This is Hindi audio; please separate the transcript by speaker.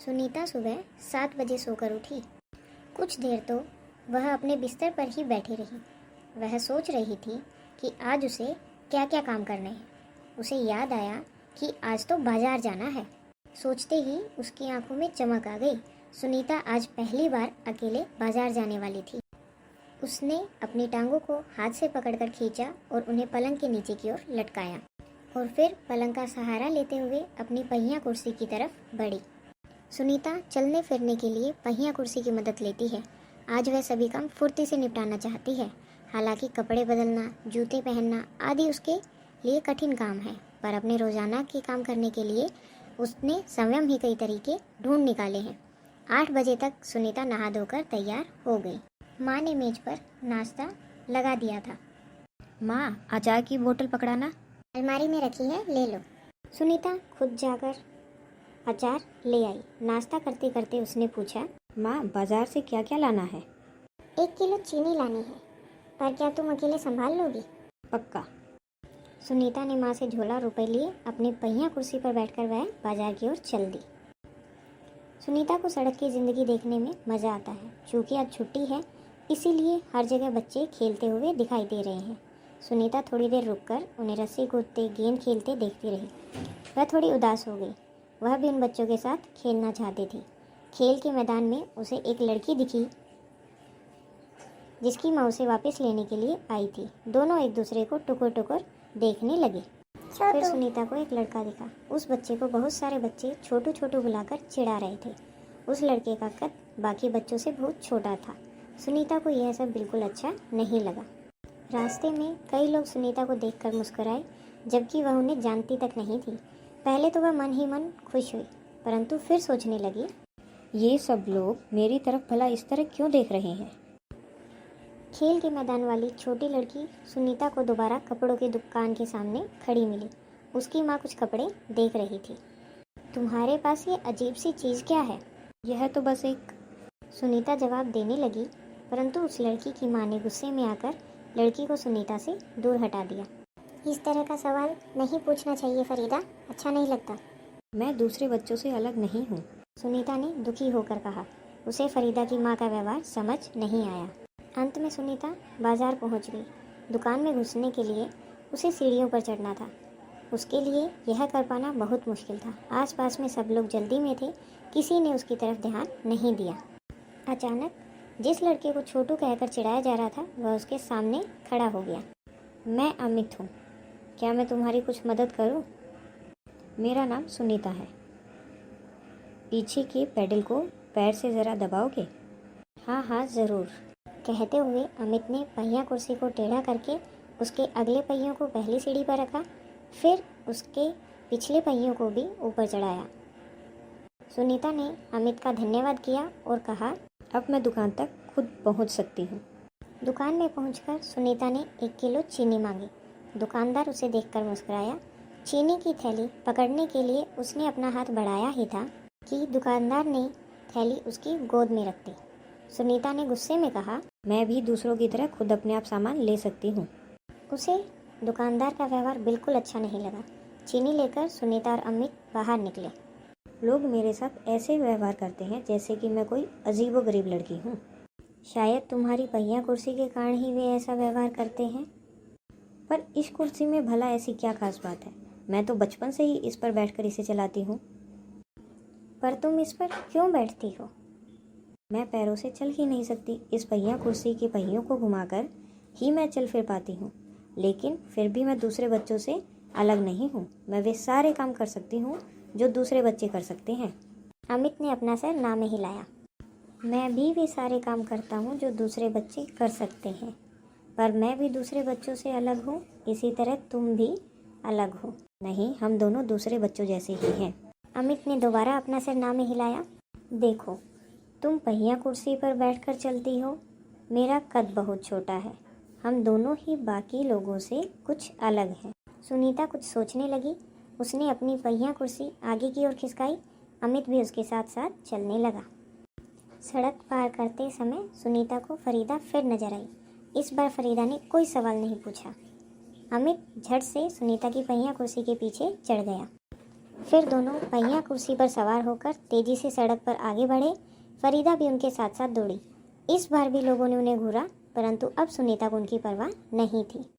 Speaker 1: सुनीता सुबह 7 बजे सोकर उठी। कुछ देर तो वह अपने बिस्तर पर ही बैठी रही। वह सोच रही थी कि आज उसे क्या क्या काम करने हैं। उसे याद आया कि आज तो बाजार जाना है। सोचते ही उसकी आंखों में चमक आ गई। सुनीता आज पहली बार अकेले बाजार जाने वाली थी। उसने अपनी टांगों को हाथ से पकड़कर खींचा और उन्हें पलंग के नीचे की ओर लटकाया और फिर पलंग का सहारा लेते हुए अपनी पहिया कुर्सी की तरफ बढ़ी। सुनीता चलने फिरने के लिए पहिया कुर्सी की मदद लेती है। आज वह सभी काम फुर्ती से निपटाना चाहती है। हालांकि कपड़े बदलना, जूते पहनना आदि उसके लिए कठिन काम है, पर अपने रोजाना के काम करने के लिए उसने स्वयं ही कई तरीके ढूंढ निकाले हैं। 8 बजे तक सुनीता नहा धोकर तैयार हो गई। माँ ने मेज पर नाश्ता लगा दिया था।
Speaker 2: माँ, अचार की बोतल पकड़ाना।
Speaker 1: अलमारी में रखी है, ले लो। सुनीता खुद जाकर अचार ले आई। नाश्ता करते करते उसने पूछा,
Speaker 2: माँ, बाजार से क्या क्या लाना है?
Speaker 1: 1 किलो चीनी लानी है, पर क्या तुम अकेले संभाल लोगी?
Speaker 2: पक्का।
Speaker 1: सुनीता ने माँ से झोला रुपए लिए अपनी पहिया कुर्सी पर बैठकर वह बाजार की ओर चल दी। सुनीता को सड़क की ज़िंदगी देखने में मज़ा आता है। चूँकि आज छुट्टी है, इसीलिए हर जगह बच्चे खेलते हुए दिखाई दे रहे हैं। सुनीता थोड़ी देर रुककर उन्हें रस्सी कूदते, गेंद खेलते देखती रही। वह थोड़ी उदास हो गई। वह भी उन बच्चों के साथ खेलना चाहती थी। खेल के मैदान में उसे एक लड़की दिखी जिसकी माँ उसे वापस लेने के लिए आई थी। दोनों एक दूसरे को टुकुर टुकुर देखने लगे। फिर सुनीता को एक लड़का दिखा। उस बच्चे को बहुत सारे बच्चे छोटू छोटू बुलाकर चिढ़ा रहे थे। उस लड़के का कद बाकी बच्चों से बहुत छोटा था। सुनीता को यह सब बिल्कुल अच्छा नहीं लगा। रास्ते में कई लोग सुनीता को देखकर मुस्कुराए, जबकि वह उन्हें जानती तक नहीं थी। पहले तो वह मन ही मन खुश हुई, परंतु फिर सोचने लगी,
Speaker 2: ये सब लोग मेरी तरफ भला इस तरह क्यों देख रहे हैं?
Speaker 1: खेल के मैदान वाली छोटी लड़की सुनीता को दोबारा कपड़ों की दुकान के सामने खड़ी मिली। उसकी माँ कुछ कपड़े देख रही थी। तुम्हारे पास ये अजीब सी चीज़ क्या है?
Speaker 2: यह तो बस एक।
Speaker 1: सुनीता जवाब देने लगी, परंतु उस लड़की की माँ ने गुस्से में आकर लड़की को सुनीता से दूर हटा दिया। इस तरह का सवाल नहीं पूछना चाहिए फरीदा, अच्छा नहीं लगता।
Speaker 2: मैं दूसरे बच्चों से अलग नहीं हूँ,
Speaker 1: सुनीता ने दुखी होकर कहा। उसे फरीदा की माँ का व्यवहार समझ नहीं आया। अंत में सुनीता बाजार पहुँच गई। दुकान में घुसने के लिए उसे सीढ़ियों पर चढ़ना था। उसके लिए यह कर पाना बहुत मुश्किल था। आसपास में सब लोग जल्दी में थे, किसी ने उसकी तरफ ध्यान नहीं दिया। अचानक जिस लड़के को छोटू कहकर चिढ़ाया जा रहा था, वह उसके सामने खड़ा हो गया।
Speaker 2: मैं अमित हूँ, क्या मैं तुम्हारी कुछ मदद करूँ? मेरा नाम सुनीता है। पीछे के पैडल को पैर से ज़रा दबाओगे?
Speaker 1: हाँ हाँ ज़रूर, कहते हुए अमित ने पहिया कुर्सी को टेढ़ा करके उसके अगले पहियों को पहली सीढ़ी पर रखा, फिर उसके पिछले पहियों को भी ऊपर चढ़ाया। सुनीता ने अमित का धन्यवाद किया और कहा,
Speaker 2: अब मैं दुकान तक खुद पहुंच सकती हूँ।
Speaker 1: दुकान में पहुंचकर सुनीता ने 1 किलो चीनी मांगी। दुकानदार उसे देखकर मुस्कुराया। चीनी की थैली पकड़ने के लिए उसने अपना हाथ बढ़ाया ही था कि दुकानदार ने थैली उसकी गोद में रख दी। सुनीता ने गुस्से में कहा,
Speaker 2: मैं भी दूसरों की तरह खुद अपने आप सामान ले सकती हूँ।
Speaker 1: उसे दुकानदार का व्यवहार बिल्कुल अच्छा नहीं लगा। चीनी लेकर सुनीता और अमित बाहर निकले।
Speaker 2: लोग मेरे साथ ऐसे व्यवहार करते हैं जैसे कि मैं कोई अजीबोगरीब लड़की हूँ।
Speaker 1: शायद तुम्हारी पहिया कुर्सी के कारण ही वे ऐसा व्यवहार करते हैं।
Speaker 2: पर इस कुर्सी में भला ऐसी क्या खास बात है? मैं तो बचपन से ही इस पर बैठकर इसे चलाती हूँ।
Speaker 1: पर तुम इस पर क्यों बैठती हो?
Speaker 2: मैं पैरों से चल ही नहीं सकती। इस पहिया कुर्सी के पहियों को घुमाकर ही मैं चल फिर पाती हूँ। लेकिन फिर भी मैं दूसरे बच्चों से अलग नहीं हूँ। मैं वे सारे काम कर सकती हूँ जो दूसरे बच्चे कर सकते हैं।
Speaker 1: अमित ने अपना सर ना में हिलाया। मैं भी वे सारे काम करता हूँ जो दूसरे बच्चे कर सकते हैं, पर मैं भी दूसरे बच्चों से अलग हूँ। इसी तरह तुम भी अलग हो।
Speaker 2: नहीं, हम दोनों दूसरे बच्चों जैसे ही हैं।
Speaker 1: अमित ने दोबारा अपना सर ना में हिलाया। देखो, तुम पहिया कुर्सी पर बैठकर चलती हो, मेरा कद बहुत छोटा है। हम दोनों ही बाकी लोगों से कुछ अलग हैं। सुनीता कुछ सोचने लगी। उसने अपनी पहिया कुर्सी आगे की ओर खिसकाई। अमित भी उसके साथ साथ चलने लगा। सड़क पार करते समय सुनीता को फरीदा फिर नजर आई। इस बार फरीदा ने कोई सवाल नहीं पूछा। अमित झट से सुनीता की पहिया कुर्सी के पीछे चढ़ गया। फिर दोनों पहिया कुर्सी पर सवार होकर तेजी से सड़क पर आगे बढ़े। फरीदा भी उनके साथ साथ दौड़ी। इस बार भी लोगों ने उन्हें घूरा, परंतु अब सुनीता को उनकी परवाह नहीं थी।